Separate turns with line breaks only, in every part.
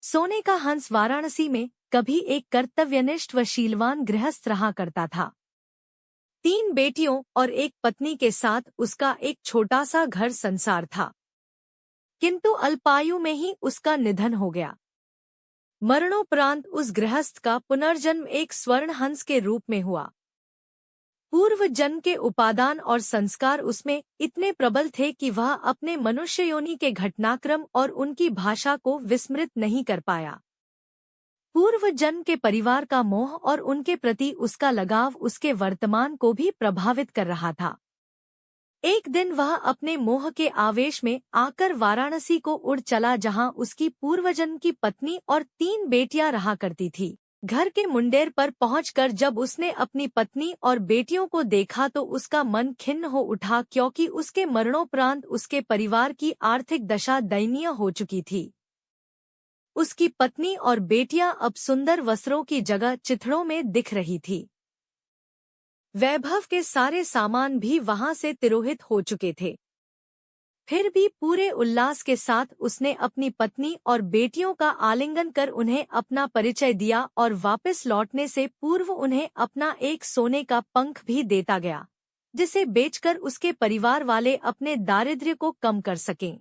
सोने का हंस वाराणसी में कभी एक कर्तव्यनिष्ठ व शीलवान गृहस्थ रहा करता था। 3 बेटियों और एक पत्नी के साथ उसका एक छोटा सा घर संसार था। किंतु अल्पायु में ही उसका निधन हो गया। मरणोपरांत उस गृहस्थ का पुनर्जन्म एक स्वर्ण हंस के रूप में हुआ। पूर्व जन्म के उपादान और संस्कार उसमें इतने प्रबल थे कि वह अपने मनुष्य योनि के घटनाक्रम और उनकी भाषा को विस्मृत नहीं कर पाया। पूर्व जन्म के परिवार का मोह और उनके प्रति उसका लगाव उसके वर्तमान को भी प्रभावित कर रहा था। एक दिन वह अपने मोह के आवेश में आकर वाराणसी को उड़ चला, जहां उसकी पूर्वजन्म की पत्नी और 3 बेटियां रहा करती थी। घर के मुंडेर पर पहुंचकर जब उसने अपनी पत्नी और बेटियों को देखा तो उसका मन खिन्न हो उठा, क्योंकि उसके मरणोपरांत उसके परिवार की आर्थिक दशा दयनीय हो चुकी थी। उसकी पत्नी और बेटियां अब सुंदर वस्त्रों की जगह चिथड़ों में दिख रही थी। वैभव के सारे सामान भी वहां से तिरोहित हो चुके थे। फिर भी पूरे उल्लास के साथ उसने अपनी पत्नी और बेटियों का आलिंगन कर उन्हें अपना परिचय दिया और वापस लौटने से पूर्व उन्हें अपना एक सोने का पंख भी देता गया, जिसे बेचकर उसके परिवार वाले अपने दारिद्र्य को कम कर सकें।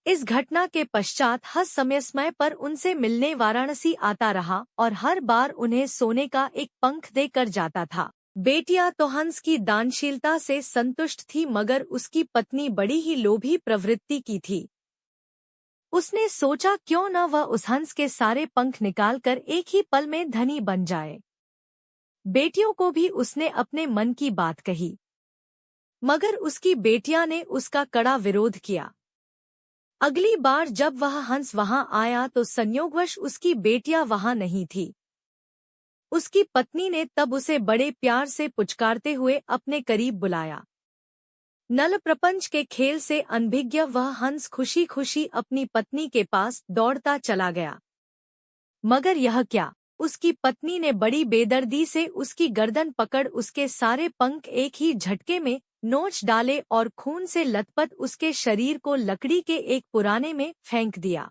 इस घटना के पश्चात हर समय पर उनसे मिलने वाराणसी आता रहा और हर बार उन्हें सोने का एक पंख देकर जाता था। बेटियां तो हंस की दानशीलता से संतुष्ट थी, मगर उसकी पत्नी बड़ी ही लोभी प्रवृत्ति की थी। उसने सोचा क्यों न वह उस हंस के सारे पंख निकालकर एक ही पल में धनी बन जाए। बेटियों को भी उसने अपने मन की बात कही, मगर उसकी बेटियां ने उसका कड़ा विरोध किया। अगली बार जब वह हंस वहां आया तो संयोगवश उसकी बेटियां वहां नहीं थी। उसकी पत्नी ने तब उसे बड़े प्यार से पुचकारते हुए अपने करीब बुलाया। नल प्रपंच के खेल से अनभिज्ञ वह हंस खुशी खुशी अपनी पत्नी के पास दौड़ता चला गया। मगर यह क्या, उसकी पत्नी ने बड़ी बेदर्दी से उसकी गर्दन पकड़ उसके सारे पंख एक ही झटके में नोच डाले और खून से लथपथ उसके शरीर को लकड़ी के एक पुराने में फेंक दिया।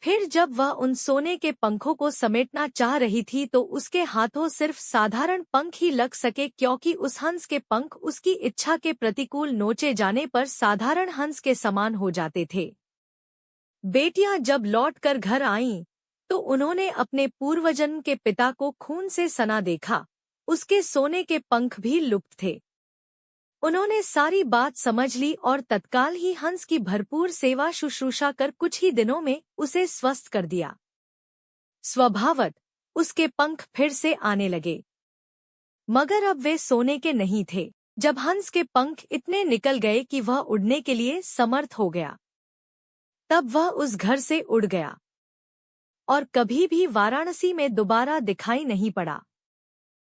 फिर जब वह उन सोने के पंखों को समेटना चाह रही थी तो उसके हाथों सिर्फ साधारण पंख ही लग सके, क्योंकि उस हंस के पंख उसकी इच्छा के प्रतिकूल नोचे जाने पर साधारण हंस के समान हो जाते थे। बेटियां जब लौटकर घर आईं तो उन्होंने अपने पूर्वजन्म के पिता को खून से सना देखा। उसके सोने के पंख भी लुप्त थे। उन्होंने सारी बात समझ ली और तत्काल ही हंस की भरपूर सेवा शुश्रूषा कर कुछ ही दिनों में उसे स्वस्थ कर दिया। स्वभावत उसके पंख फिर से आने लगे, मगर अब वे सोने के नहीं थे। जब हंस के पंख इतने निकल गए कि वह उड़ने के लिए समर्थ हो गया, तब वह उस घर से उड़ गया और कभी भी वाराणसी में दोबारा दिखाई नहीं पड़ा।